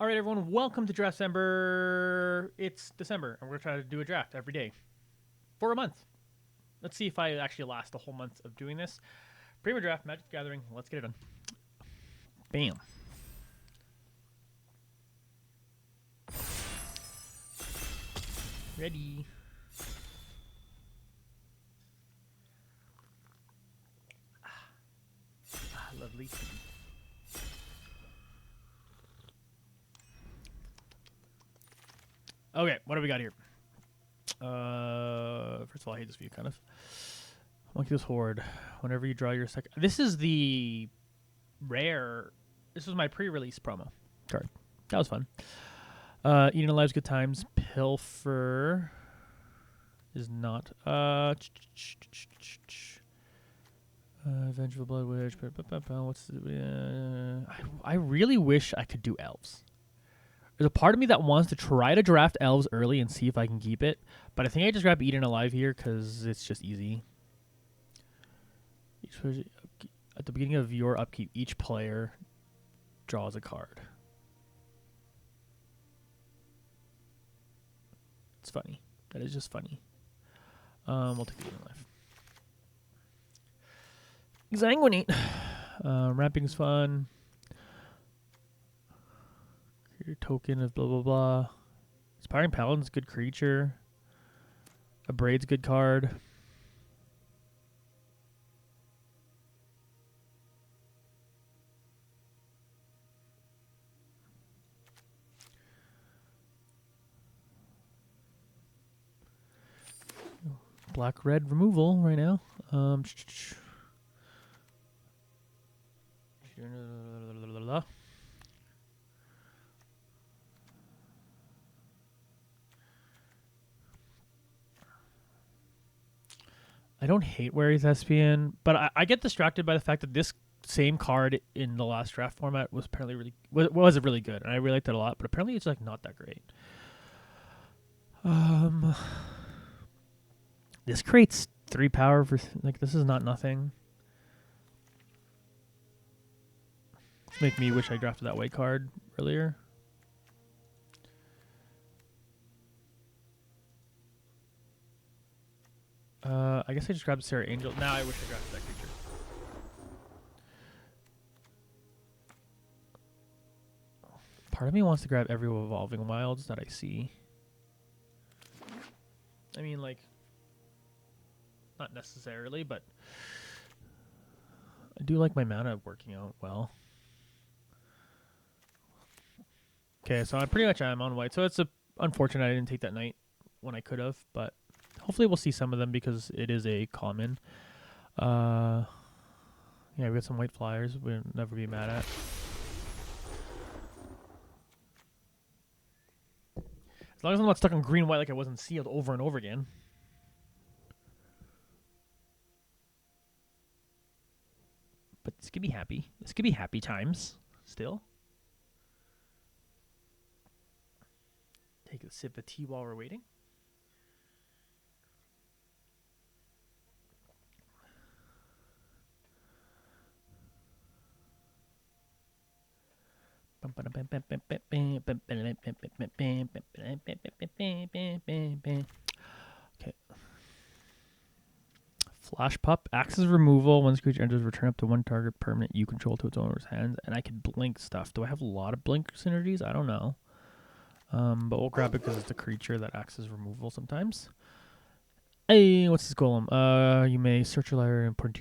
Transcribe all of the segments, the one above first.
All right, everyone, welcome to DRAFTCEMBER. It's December, and we're going to try to do a draft every day for a month. Let's see if I actually last the whole month of doing this. Premier Draft, Magic the Gathering. Let's get it done. Bam. Ready. Lovely. Okay, what do we got here? First of all, I hate this view, kind of. Monkey's Horde. Whenever you draw your second... This is the rare... This was my pre-release promo card. That was fun. Eating Alive's Good Times. Pilfer is not... Vengeful Blood Witch. What's the... I really wish I could do Elves. There's a part of me that wants to try to draft Elves early and see if I can keep it. But I think I just grab Eating Alive here because it's just easy. At the beginning of your upkeep, each player draws a card. It's funny. That is just funny. We'll take Eating Alive. Exsanguinate. Wrapping's fun. Your token of blah blah blah. Inspiring Paladin's a good creature. A Braid's a good card. Black red removal right now. I don't hate Wary Thespian, but I get distracted by the fact that this same card in the last draft format was apparently was really good, and I really liked it a lot. But apparently, it's like not that great. This creates 3 power for like this is not nothing. This make me wish I drafted that white card earlier. I guess I just grabbed Sarah Angel. Now I wish I drafted that creature. Part of me wants to grab every Evolving Wilds that I see. I mean, like, not necessarily, but I do like my mana working out well. Okay, so I'm on white. So it's unfortunate I didn't take that knight when I could have, but hopefully we'll see some of them because it is a common. Yeah, we got some white flyers we'll never be mad at. As long as I'm not stuck on green-white like I was in Sealed over and over again. But this could be happy. This could be happy times still. Take a sip of tea while we're waiting. Okay. Flash Pup. Axes removal. Once creature enters, return up to 1 target permanent you control to its owner's hands. And I can blink stuff. Do I have a lot of blink synergies? I don't know. But we'll grab it because it's a creature that acts as removal sometimes. Hey, what's this golem? You may search your library and put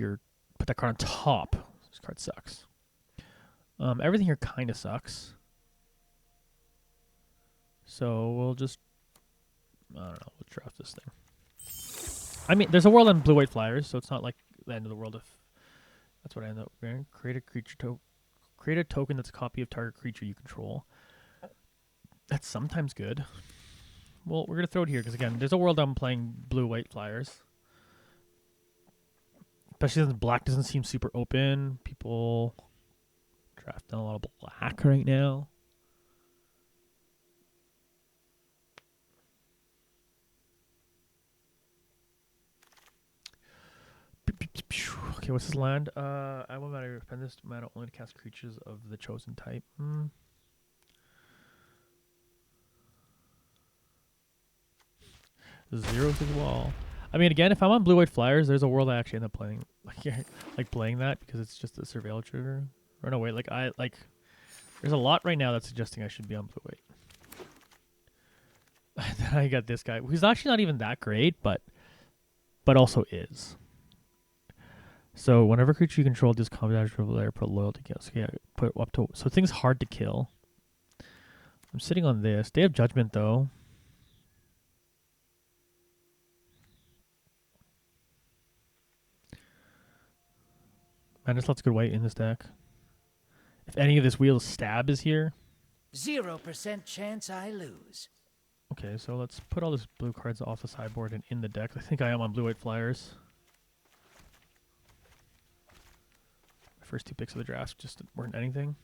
that card on top. This card sucks. Everything here kind of sucks. So we'll just, I don't know, we'll draft this thing. I mean, there's a world on blue-white flyers, so it's not like the end of the world if that's what I end up wearing. Create a token that's a copy of target creature you control. That's sometimes good. Well, we're going to throw it here because, again, there's a world I'm playing blue-white flyers. Especially since black doesn't seem super open. People drafting a lot of black right now. Okay, what's his land? I will matter. Spend this mana only to cast creatures of the chosen type. 0-6 wall. I mean, again, if I'm on blue-white flyers, there's a world I actually end up playing, like playing that because it's just a surveil trigger. Run away, there's a lot right now that's suggesting I should be on blue-white. Then I got this guy, who's actually not even that great, but also is. So whenever creature you control does combat damage over there, put loyalty kills. So yeah, put up to, so things hard to kill. I'm sitting on this. Day of Judgment though. Man, there's lots of good white in this deck. If any of this wheel stab is here. 0% chance I lose. Okay, so let's put all these blue cards off the sideboard and in the deck. I think I am on blue-white flyers. My first 2 picks of the draft just weren't anything.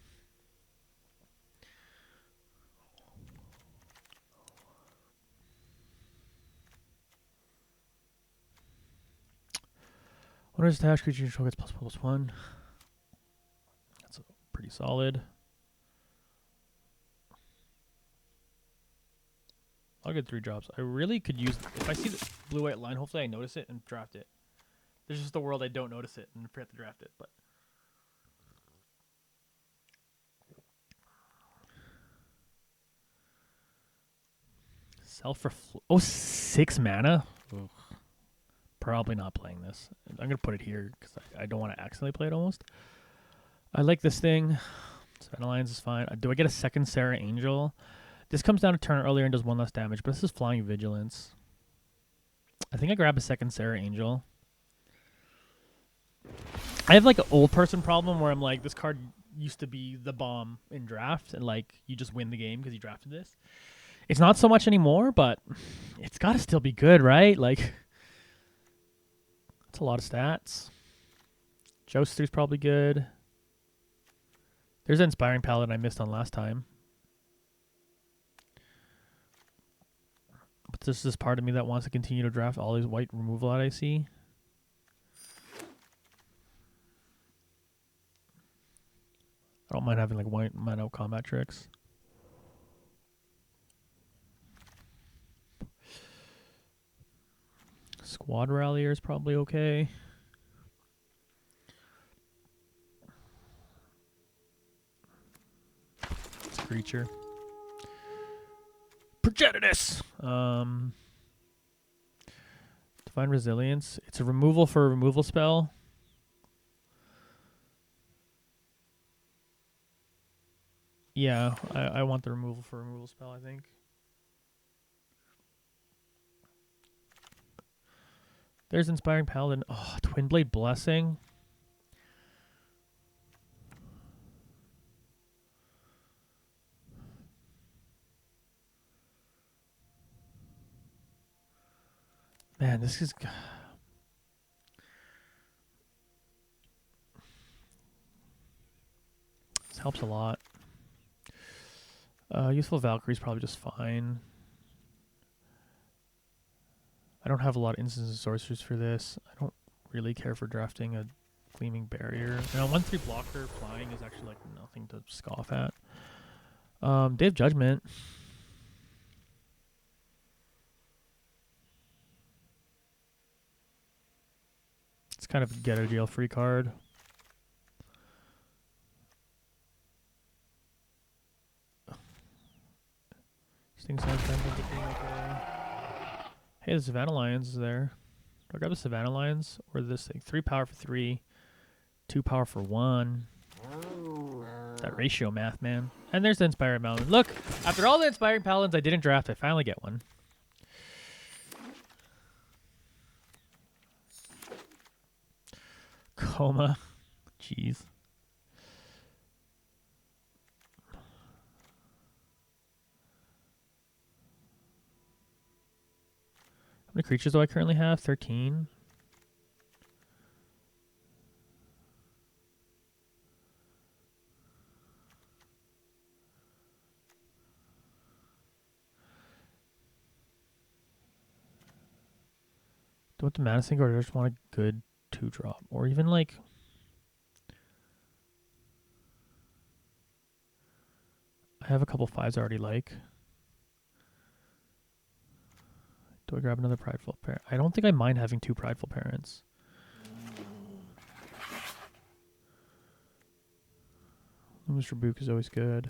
When is attached, creature control gets +1/+1. That's pretty solid. I'll get 3 drops. I really could use, if I see the blue-white line, hopefully I notice it and draft it. There's just a world I don't notice it and forget to draft it, but. Oh, 6 mana? Ugh. Probably not playing this. I'm going to put it here because I don't want to accidentally play it almost. I like this thing. Seven Alliance is fine. Do I get a second Sarah Angel? This comes down to turn earlier and does 1 less damage, but this is Flying Vigilance. I think I grab a second Sarah Angel. I have like an old person problem where I'm like, this card used to be the bomb in draft, and like you just win the game because you drafted this. It's not so much anymore, but it's got to still be good, right? Like, that's a lot of stats. Joster's probably good. There's an Inspiring Paladin I missed on last time. But there's this part of me that wants to continue to draft all these white removal that I see. I don't mind having like white mana combat tricks. Squad Rallier is probably okay. It's a creature. Progenitus! Divine Resilience. It's a removal for a removal spell. Yeah, I want the removal for a removal spell, I think. There's Inspiring Paladin. Oh, Twin Blade Blessing. Man, this is... This helps a lot. Useful Valkyrie is probably just fine. I don't have a lot of instances of sorcerers for this. I don't really care for drafting a Gleaming Barrier. And a 1/3 blocker flying is actually like nothing to scoff at. Day of Judgment. It's kind of a get out of jail free card. Things sound okay. Hey, the Savannah Lions is there. Do I grab the Savannah Lions or this thing? 3 power for 3, 2 power for 1. That ratio math, man. And there's the Inspiring Paladin. Look, after all the Inspiring Paladins I didn't draft, I finally get one. Coma. Jeez. How many creatures do I currently have? 13. Do I want the mana sink or do I just want a good 2-drop? Or even like... I have a couple 5s I already like. Do I grab another prideful parent? I don't think I mind having 2 prideful parents. Mr. Book is always good.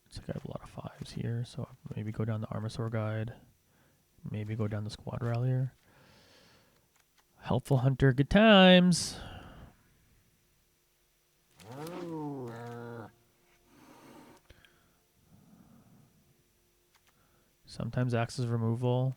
It's like I have a lot of 5s here, so maybe go down the Armosaur Guide. Maybe go down the Squad Rallier. Helpful Hunter, good times. Sometimes Axis removal.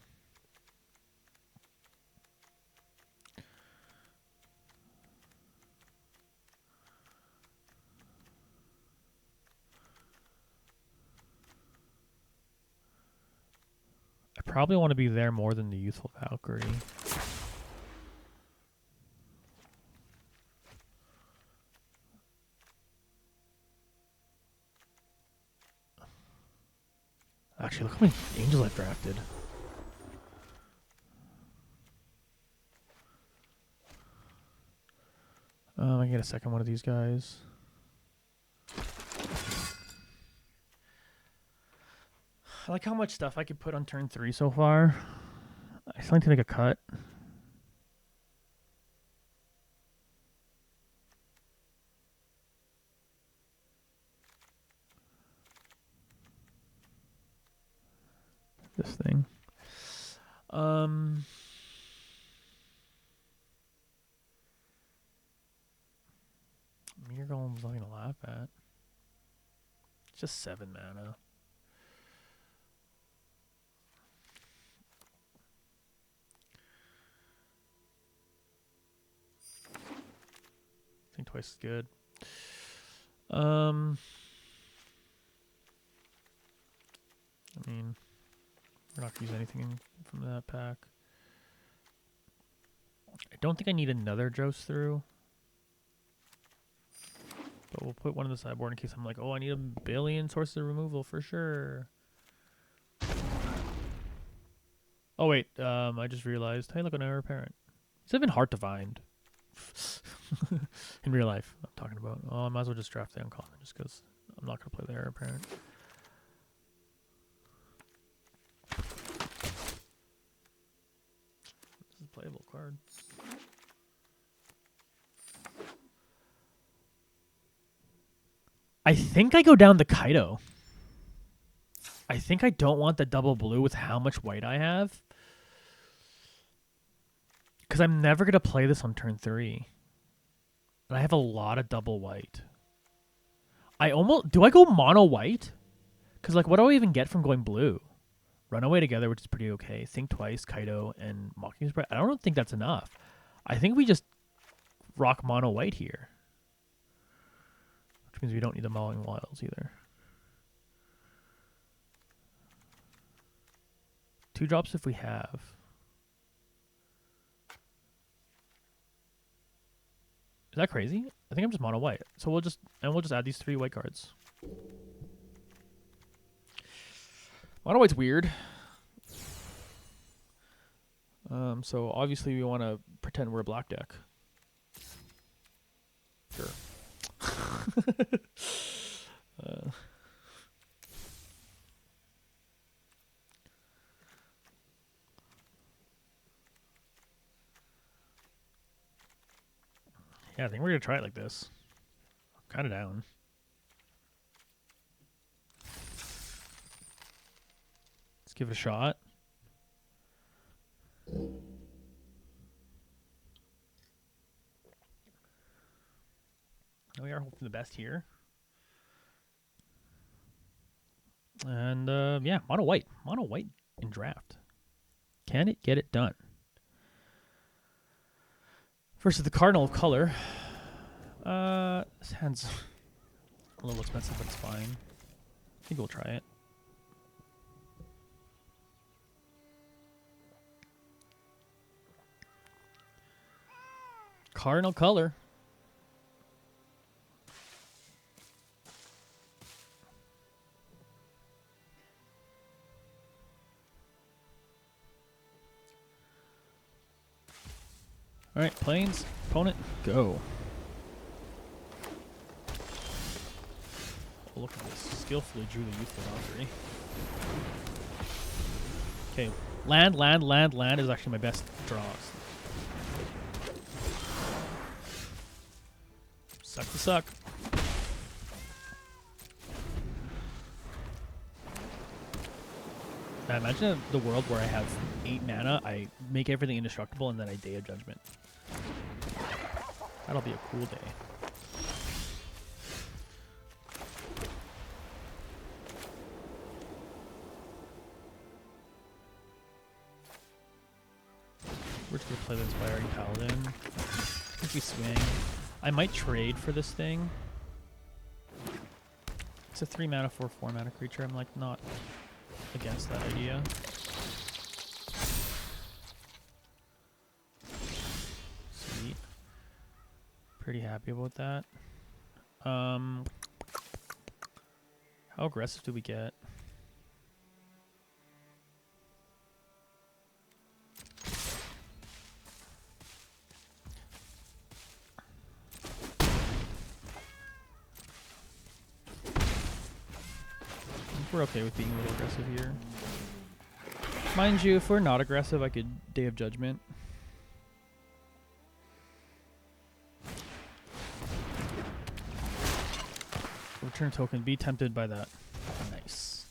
I probably want to be there more than the Youthful Valkyrie. Actually, look how many angels I've drafted. I can get a second one of these guys. I like how much stuff I could put on turn 3 so far. I still need to make a cut. This thing. Mirror Golem's nothing to laugh at. It's just 7 mana. I think twice is good. I mean, we're not going to use anything from that pack. I don't think I need another Joust through. But we'll put one in the sideboard in case I'm like, oh, I need a billion sources of removal for sure. Oh, wait. I just realized. Hey, look, an error parent. It's even hard to find. In real life, I'm talking about. Oh, I might as well just draft the uncommon just because I'm not going to play the error parent. This is a playable card. I think I go down the Kaido. I think I don't want the double blue with how much white I have. Because I'm never going to play this on turn 3. And I have a lot of double white. Do I go mono white? Because, like, what do I even get from going blue? Runaway Together, which is pretty okay. Think Twice, Kaido, and Mocking Spread. I don't think that's enough. I think we just rock mono white here. Which means we don't need the Mauling Wilds either. 2 drops if we have. Is that crazy? I think I'm just mono white. So we'll just add these 3 white cards. Mono white's weird. So obviously we want to pretend we're a black deck. Sure. Yeah, I think we're going to try it like this. I'm kind of down. Let's give it a shot. We are hoping the best here. And, yeah, mono white. Mono white in draft. Can it get it done? Versus the Cardinal of Color. This hand's a little expensive, but it's fine. I think we'll try it. Cardinal Color. All right, planes, opponent, go. Oh, look at this. Skillfully drew the Youthful Valkyrie. Okay, land, land, land, land is actually my best draws. Suck to suck. Now imagine the world where I have 8 mana, I make everything indestructible, and then I Day of Judgment. That'll be a cool day. We're just gonna play the Inspiring Paladin. If we swing, I might trade for this thing. It's a 3 mana, 4 mana creature. I'm like not against that idea. Sweet. Pretty happy about that. How aggressive do we get? We're okay with being a little aggressive here. Mind you, if we're not aggressive, I could Day of Judgment. Return a token, be tempted by that. Nice.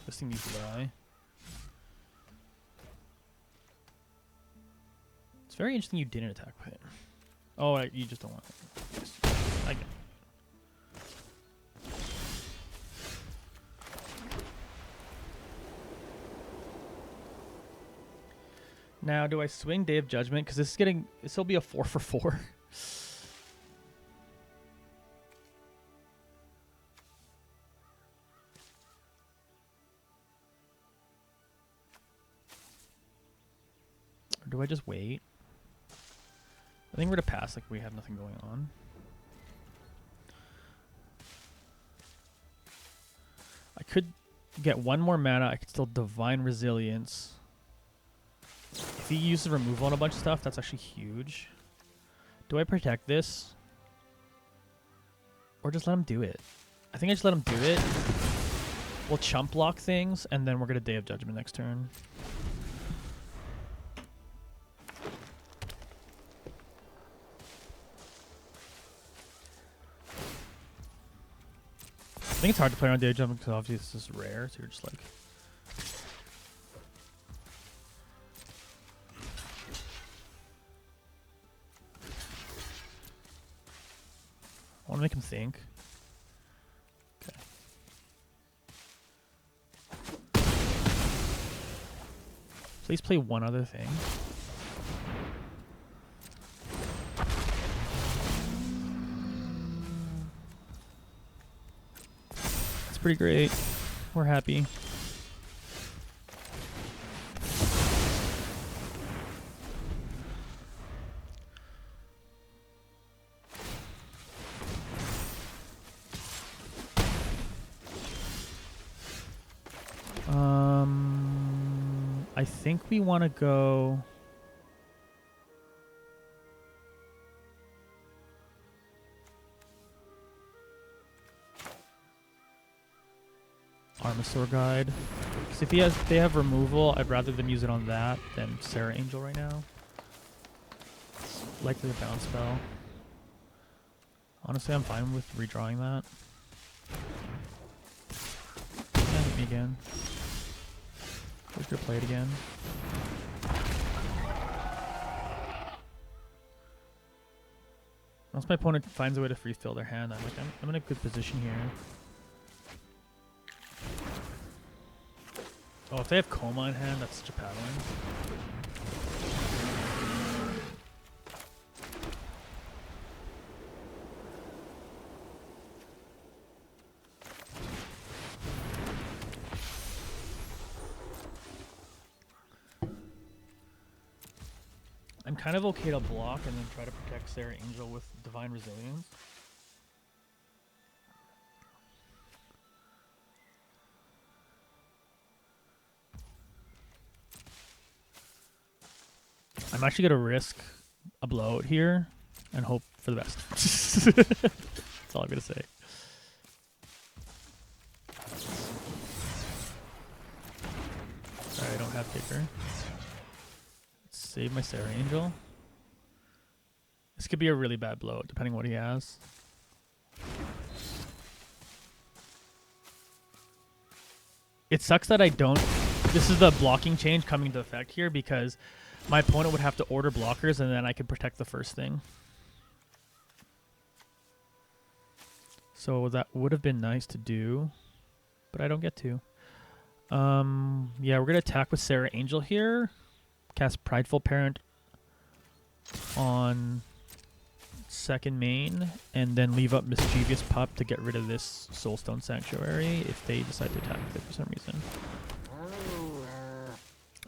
This thing needs to die. It's very interesting you didn't attack with it. Oh, you just don't want it. I get it. Now, do I swing Day of Judgment? Because this will be a 4 for 4. Or do I just wait? I think we're to pass, like we have nothing going on. I could get 1 more mana. I could still Divine Resilience. If he uses removal on a bunch of stuff, that's actually huge. Do I protect this? Or just let him do it? I think I just let him do it. We'll chump block things, and then we're going to Day of Judgment next turn. I think it's hard to play around Day of Judgment because obviously this is rare, so you're just like... I want to make him think. Okay. Please play one other thing. That's pretty great. We're happy. I think we want to go... Armasaur Guide. Because if they have removal, I'd rather them use it on that than Sarah Angel right now. Likely a bounce spell. Honestly, I'm fine with redrawing that. Yeah, hit me again. Let's go play it again. Once my opponent finds a way to free fill their hand, I'm in a good position here. Oh, if they have Coma in hand, that's such a paddling. I'm kind of okay to block and then try to protect Sarah Angel with Divine Resilience. I'm actually gonna risk a blowout here and hope for the best. That's all I'm gonna say. Sorry, I don't have kicker. Let's save my Sarah Angel. This could be a really bad blowout, depending on what he has. It sucks that I don't... This is the blocking change coming into effect here because my opponent would have to order blockers and then I could protect the first thing. So that would have been nice to do, but I don't get to. Yeah, we're going to attack with Sarah Angel here. Cast Prideful Parent on second main, and then leave up Mischievous Pup to get rid of this Soulstone Sanctuary if they decide to attack with it for some reason.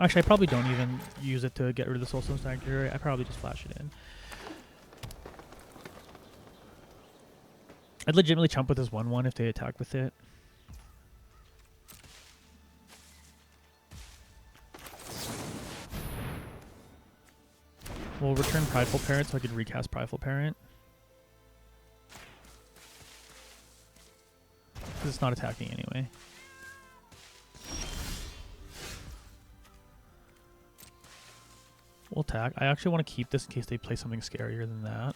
Actually, I probably don't even use it to get rid of the Soulstone Sanctuary. I probably just flash it in. I'd legitimately chump with this 1/1 if they attack with it. We'll return Prideful Parent so I can recast Prideful Parent. Because it's not attacking anyway. We'll attack. I actually want to keep this in case they play something scarier than that.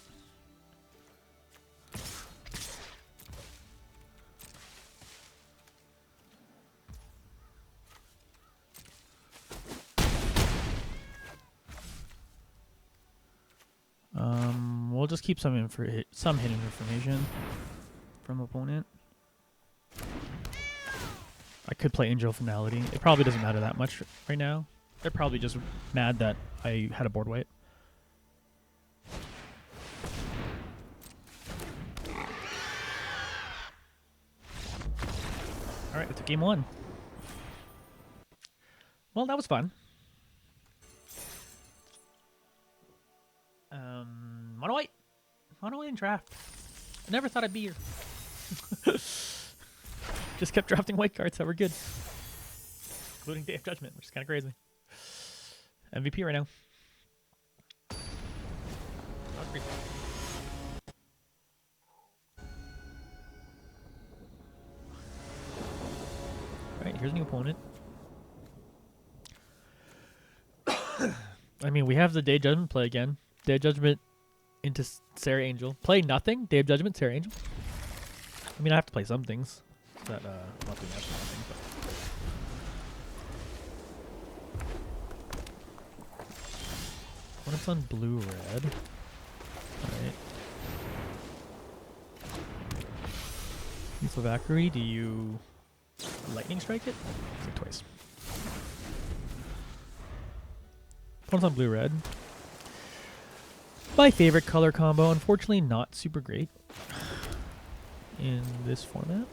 We'll just keep some hidden information from opponent. I could play Angel Finality. It probably doesn't matter that much right now. They're probably just mad that I had a board wipe. Alright, it's a game 1. Well, that was fun. Mono white. Mono white in draft. I never thought I'd be here. Just kept drafting white cards that were good. Including Day of Judgment, which is kind of crazy. MVP right now. Alright, here's a new opponent. I mean, we have the Day of Judgment play again. Day of Judgment into Sarah Angel. Play nothing. Day of Judgment, Sarah Angel. I mean, I have to play some things. That, not doing actually nothing, but. What if it's on blue-red? Alright. Lethal Valkyrie, do you lightning strike it? It's like twice. One's on blue-red. My favorite color combo, unfortunately not super great in this format.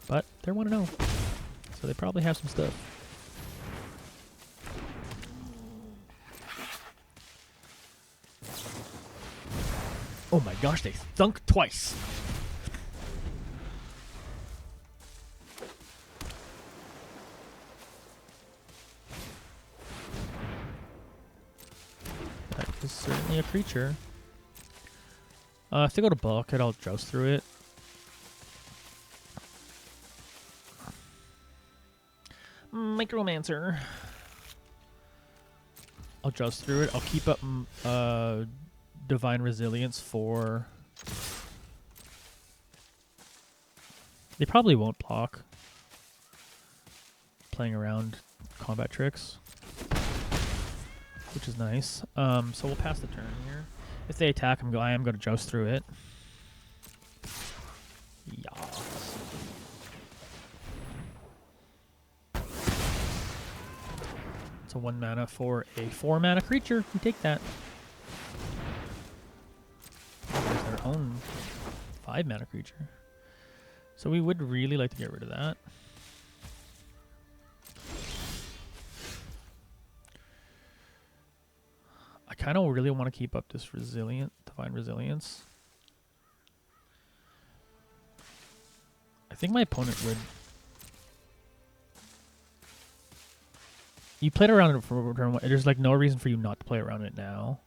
But they're 1-0, so they probably have some stuff. Oh my gosh, they thunk twice. That is certainly a creature. If they go to bulk it, I'll joust through it. Micromancer. I'll joust through it. I'll keep up Divine Resilience for... They probably won't block. Playing around combat tricks. Which is nice. So we'll pass the turn here. If they attack, I am going to joust through it. Yeah. It's a 1 mana for a 4 mana creature. We take that. There's their own 5 mana creature. So we would really like to get rid of that. I kind of really want to keep up this Divine Resilience. I think my opponent would You played around it for turn 1. There's like no reason for you not to play around it now.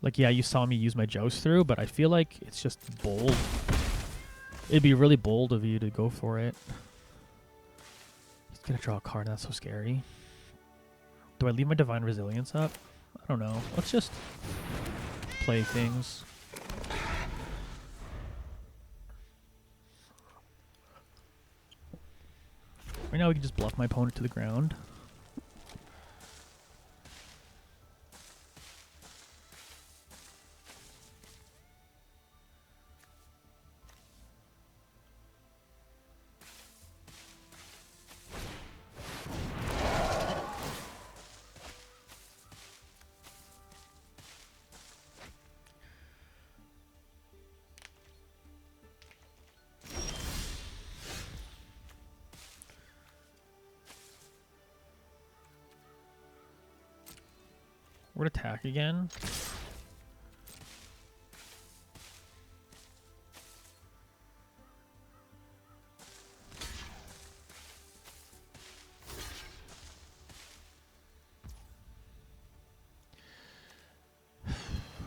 Like, yeah, you saw me use my Joust through, but I feel like it's just bold. It'd be really bold of you to go for it. He's gonna draw a card. That's so scary. Do I leave my Divine Resilience up? I don't know. Let's just play things. Right now we can just bluff my opponent to the ground. We're gonna attack again.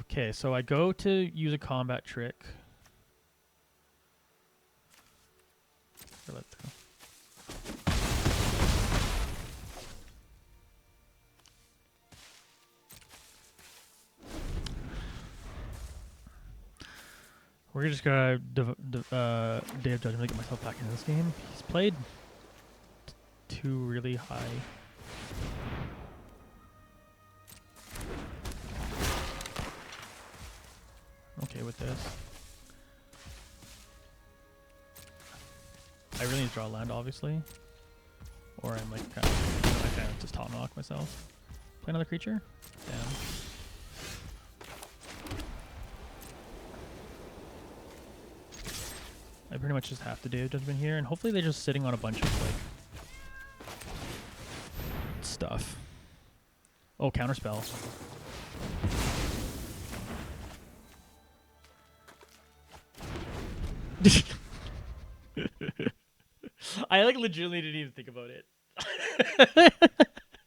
Okay, so I go to use a combat trick. Let's go. We're just gonna Day of Judgment to get myself back into this game. He's played two really high. Okay with this. I really need to draw a land, obviously. Or I'm like kind of just top knock myself. Play another creature? Damn. I pretty much just have to Day of Judgment here, and hopefully they're just sitting on a bunch of like stuff. Oh, counterspell. I like legitimately didn't even think about it.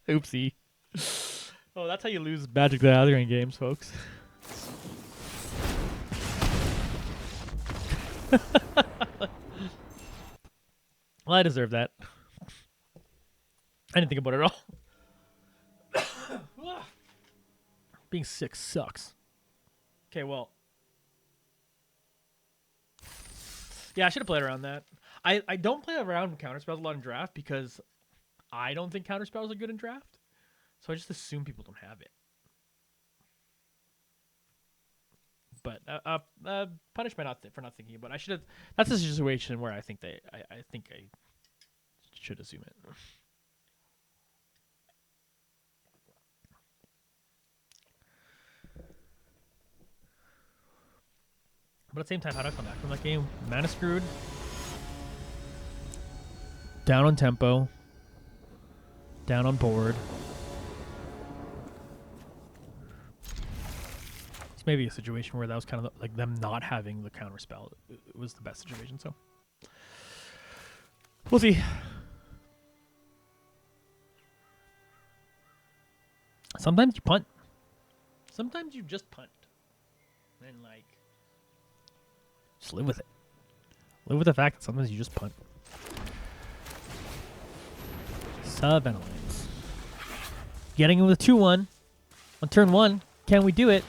Oopsie. Oh, that's how you lose Magic the Gathering games, folks. Well, I deserve that. I didn't think about it at all. Being sick sucks. Okay, well. Yeah, I should have played around that. I don't play around counterspells a lot in draft because I don't think counterspells are good in draft. So I just assume people don't have it. But punish me for not thinking about it. I should have. That's a situation where I think I should assume it. But at the same time, how do I come back from that game? Mana screwed. Down on tempo. Down on board. It's maybe a situation where that was kind of like them not having the counter spell. It was the best situation, so we'll see. Sometimes you punt. Sometimes you just punt. And like just live with it. Live with the fact that sometimes you just punt. Sub-Ventilates. Getting him with a 2-1 on turn 1. Can we do it?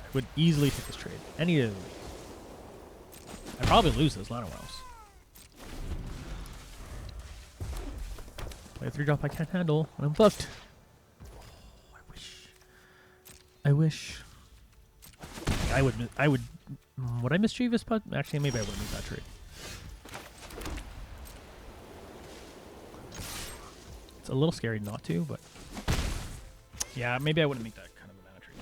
I would easily take this trade. Any of these. I'd probably lose this, not else. Play a 3-drop I can't handle when I'm fucked. Oh, I wish. Would I mischievous putt? Actually, maybe I wouldn't make that trade. It's a little scary not to, but yeah, maybe I wouldn't make that kind of a mana trade.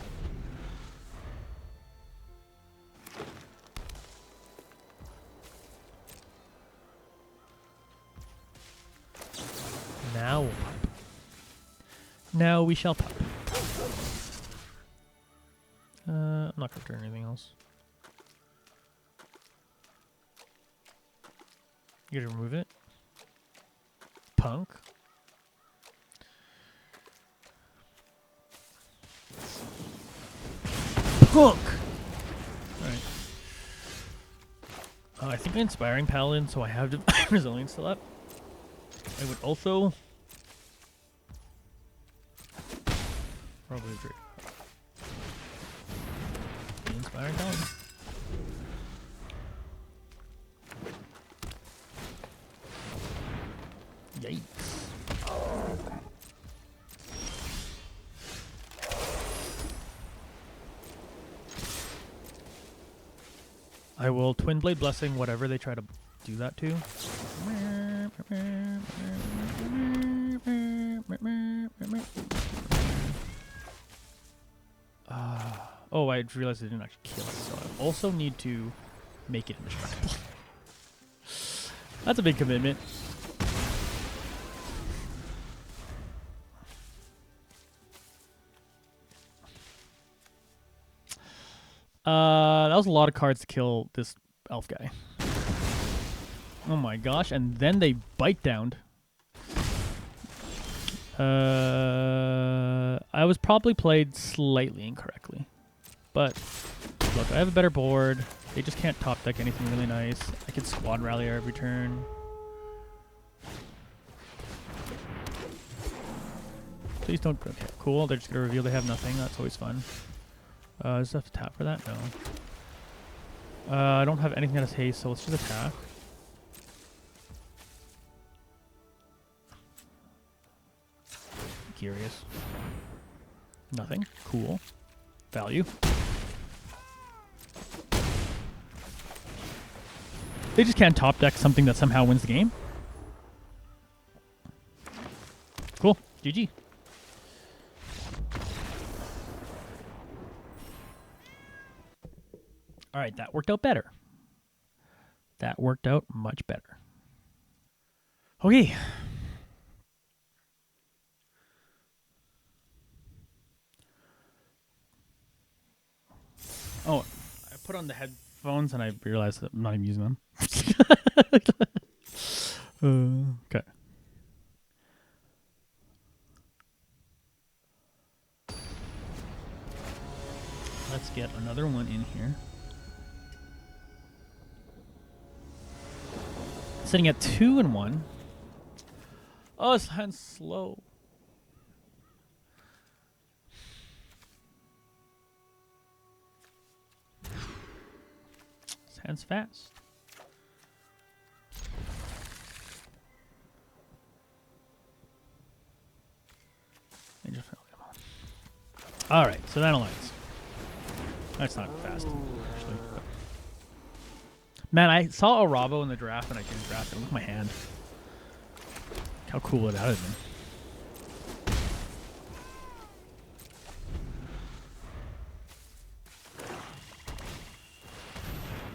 Now we'll pop. Now we shall pop. I'm not going to turn anything else. You gotta remove it. punk. Punk! Alright. I think I'm Inspiring Paladin, so I have Divine Resilience still up. I would also... probably agree. Inspiring Paladin. Yikes. I will Twin Blade Blessing whatever they try to do that to. Oh, I realized I didn't actually kill it, so I also need to make it indestructible. That's a big commitment. That was a lot of cards to kill this elf guy. Oh my gosh, and then they bite down. I was probably played slightly incorrectly. But, look, I have a better board. They just can't top deck anything really nice. I can squad rally every turn. Please don't... Okay, cool. They're just going to reveal they have nothing. That's always fun. Does I have to tap for that? No. I don't have anything that has haste, so let's just attack. Curious. Nothing. Cool. Value. They just can't top deck something that somehow wins the game. Cool. GG. All right, that worked out better. That worked out much better. Okay. Oh, I put on the headphones and I realized that I'm not even using them. Okay. Let's get another one in here. Sitting at 2 and 1. Oh, this hand's slow. This hand's fast. All right, so that aligns. That's not fast, actually. Man, I saw a Rabo in the draft and I didn't draft it. Look at my hand. How cool would that have been?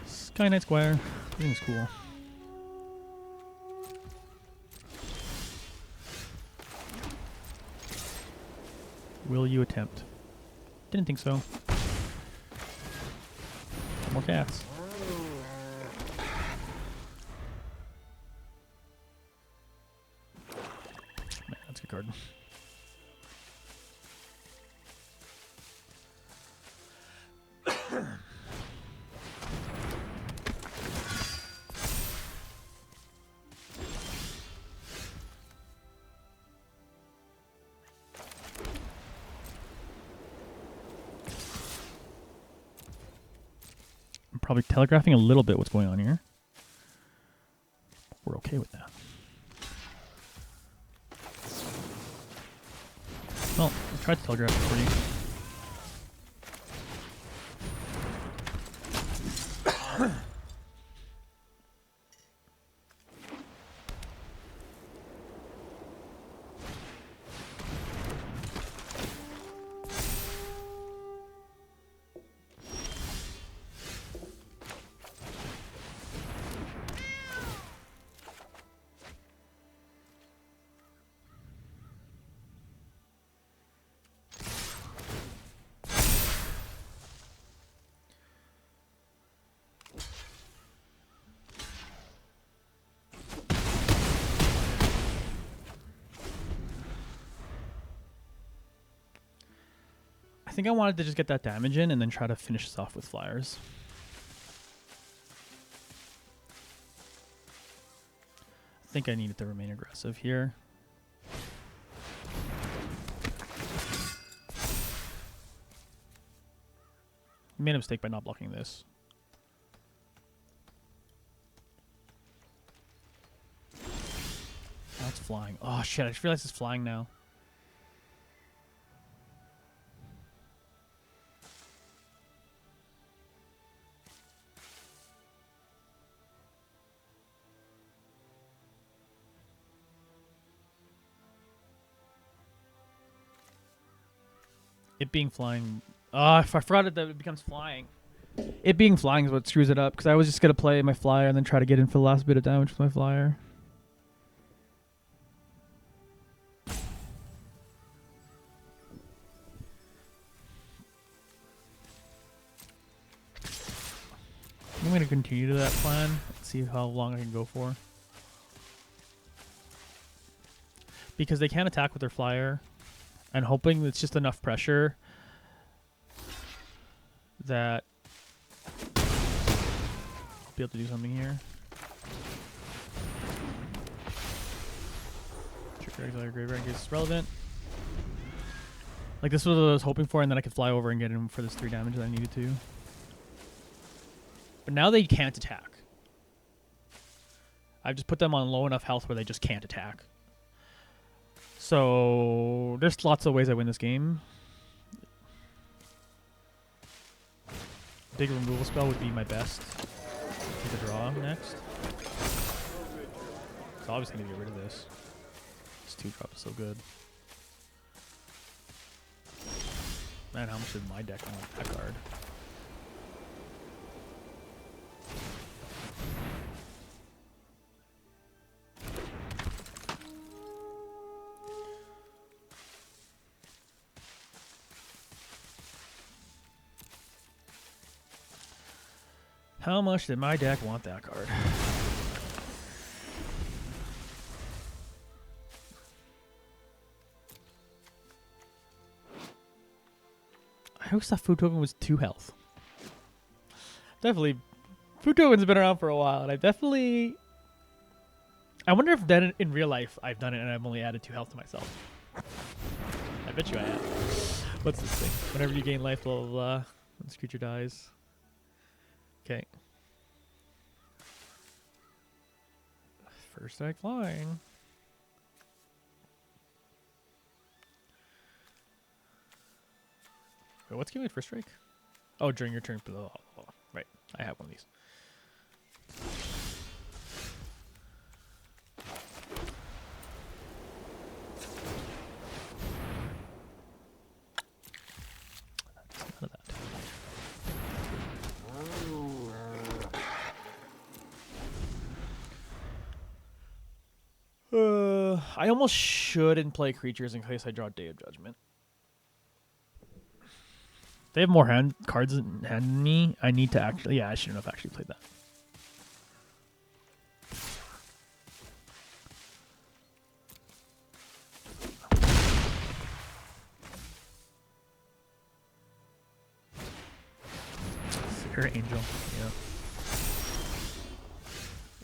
Sky Knight Squire. Everything's cool. Will you attempt? Didn't think so. More cats. Man, that's a good card. Probably telegraphing a little bit what's going on here. We're okay with that. Well, I tried to telegraph it for you. think I wanted to just get that damage in and then try to finish this off with flyers. I think I needed to remain aggressive here. Made a mistake by not blocking this. Now it's flying. Oh shit, I just realized it's flying now. It being flying. I forgot that it becomes flying. It being flying is what screws it up, because I was just going to play my flyer and then try to get in for the last bit of damage with my flyer. I'm going to continue to that plan. See how long I can go for. Because they can't attack with their flyer. And hoping it's just enough pressure that I'll be able to do something here. Trigger Auxiliary Graveyard in case it's relevant. Like, this was what I was hoping for, and then I could fly over and get in for this 3 damage that I needed to. But now they can't attack. I've just put them on low enough health where they just can't attack. So there's lots of ways I win this game. Big removal spell would be my best. Take a draw next. So obviously gonna get rid of this. This 2-drop is so good. Man, how much did my deck want that card? How much did my deck want that card? I always thought Food Token was 2 health. Definitely. Food Token's been around for a while, and I wonder if then in real life I've done it and I've only added 2 health to myself. I bet you I have. What's this thing? Whenever you gain life, blah, blah, blah. When this creature dies. Okay. First strike flying. Wait, what's giving it first strike? Oh, during your turn. Oh, right. I have one of these. None of that. I almost shouldn't play creatures in case I draw Day of Judgment. They have more cards in hand than me. I need to actually... Yeah, I shouldn't have actually played that. Sarah Angel, yeah.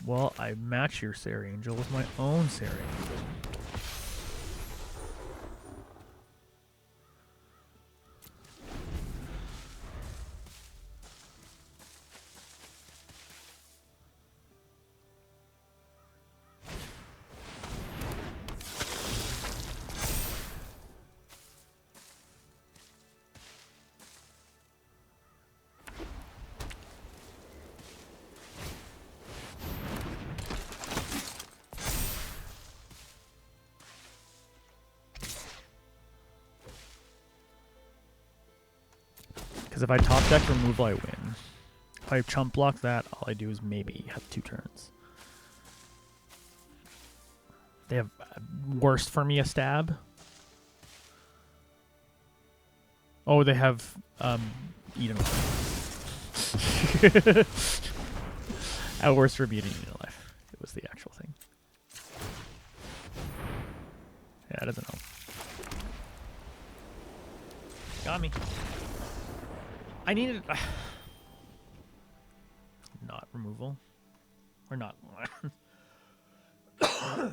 Well, I match your Sarah Angel with my own Sarah Angel. Because if I top deck removal, I win. If I chump block that, all I do is maybe have 2 turns. They have worst for me a stab. Oh, they have eat him. At worst for me to eat a life. It was the actual thing. Yeah, it doesn't help. Got me. I needed not removal. Or not. All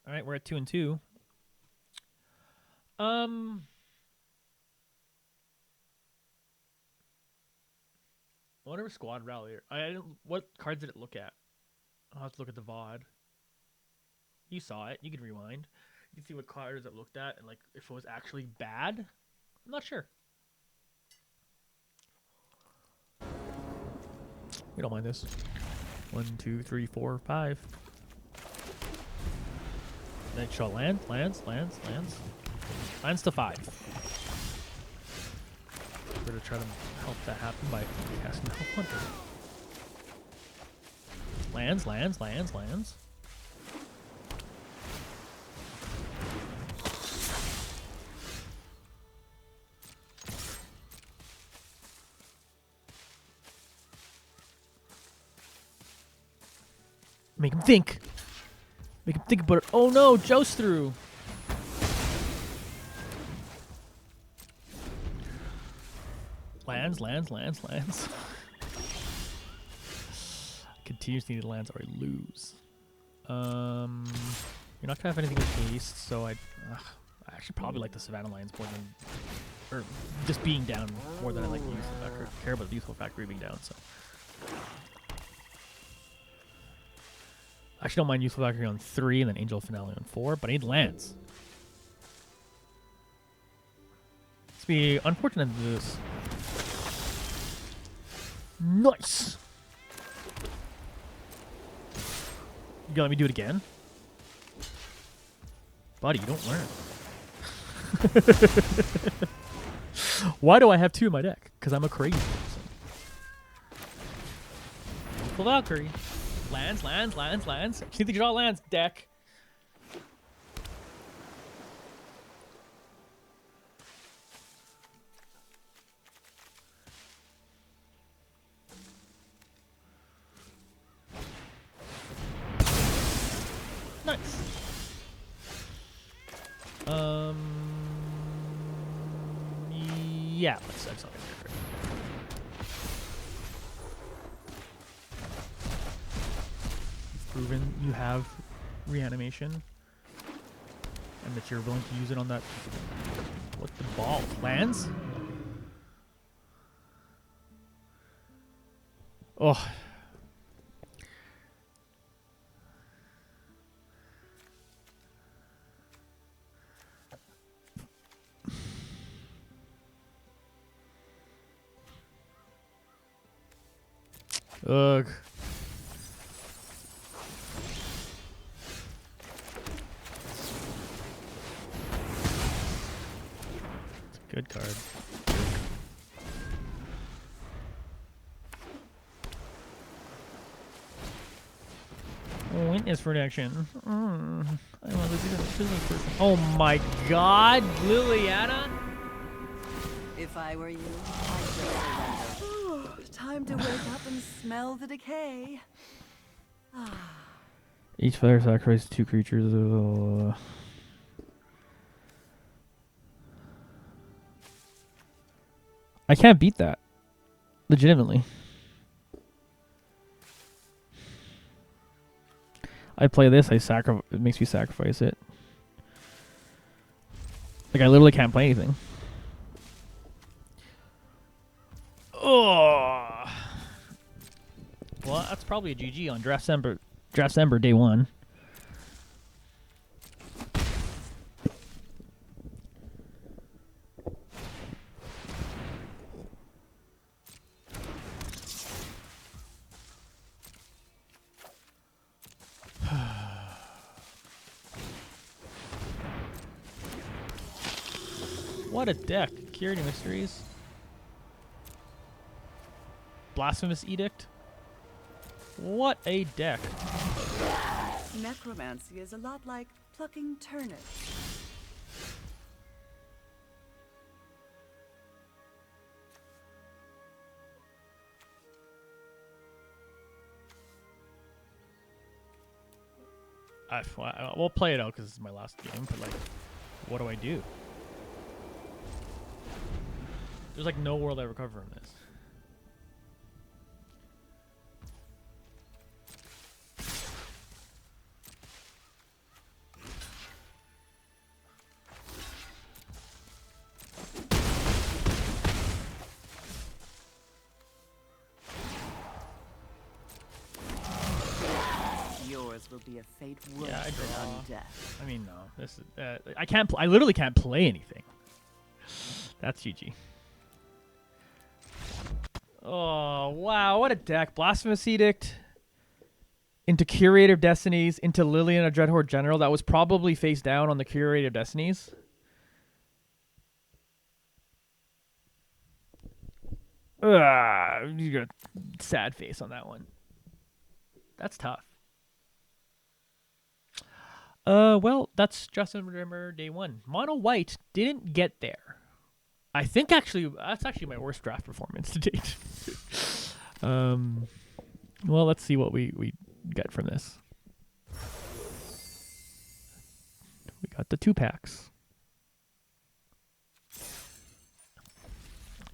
right, we're at 2 and 2. Whatever squad rally. I didn't. What cards did it look at? I'll have to look at the VOD. You saw it. You can rewind. You can see what cards it looked at and like if it was actually bad. I'm not sure. We don't mind this. 1, 2, 3, 4, 5. Then shall land, lands to 5. We're gonna try to help that happen by casting Help Hunter. Lands. Make him think. Make him think about it. Oh no, Joust through. Lands. Continuously need lands or I lose. You're not gonna have anything with haste, so I actually probably like the Savannah Lions more than, or just being down more than I like the useful factor. Care about the useful factory being down. So I actually don't mind useful factory on 3 and then Angel Finale on 4, but I need lands. Let's be unfortunate to do this. Nice. You gonna let me do it again? Buddy, you don't learn. Why do I have 2 in my deck? Because I'm a crazy person. Full Valkyrie. Lands. Just need to draw lands, deck. Nice. Yeah, let's set something here. You've proven you have reanimation and that you're willing to use it on that. What the ball? Lands? Oh. Ugh. It's a good card. Witness protection. I want to see the business person. Oh my god, Liliana? If I were you, I'd just surrender. Time to wake up and smell the decay. Each player sacrifices 2 creatures. I can't beat that. Legitimately. I play this, it makes me sacrifice it. Like, I literally can't play anything. Oh. Well, that's probably a GG on DRAFTCEMBER day 1. What a deck. Security Mysteries. Blasphemous Edict. What a deck. Necromancy is a lot like plucking turnips. We'll play it out because this is my last game. But like, what do I do? There's like no world I recover from this. Yours will be a fate worse Yeah, I than draw. undeath. I mean, no. This is. I can't. I literally can't play anything. That's GG. Oh wow! What a deck! Blasphemous Edict into Curator of Destinies into Lillian, a Dreadhorde General that was probably face down on the Curator of Destinies. You got a sad face on that one. That's tough. Well, that's Justin Rimmer day 1. Mono White didn't get there. I think actually that's actually my worst draft performance to date. Well, let's see what we get from this. We got the 2-packs.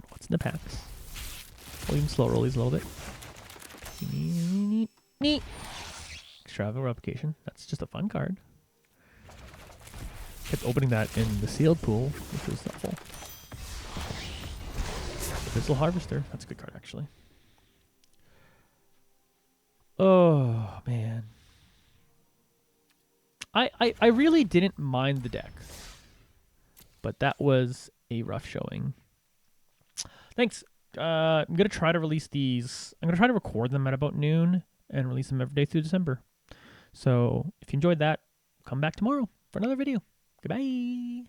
What's in the packs? Volume slow roll these a little bit. Neat. Extravagant replication. That's just a fun card. Kept opening that in the sealed pool, which was helpful. Abyssal Harvester. That's a good card, actually. Oh, man. I really didn't mind the deck. But that was a rough showing. Thanks. I'm going to try to release these. I'm going to try to record them at about noon and release them every day through December. So if you enjoyed that, come back tomorrow for another video. Goodbye.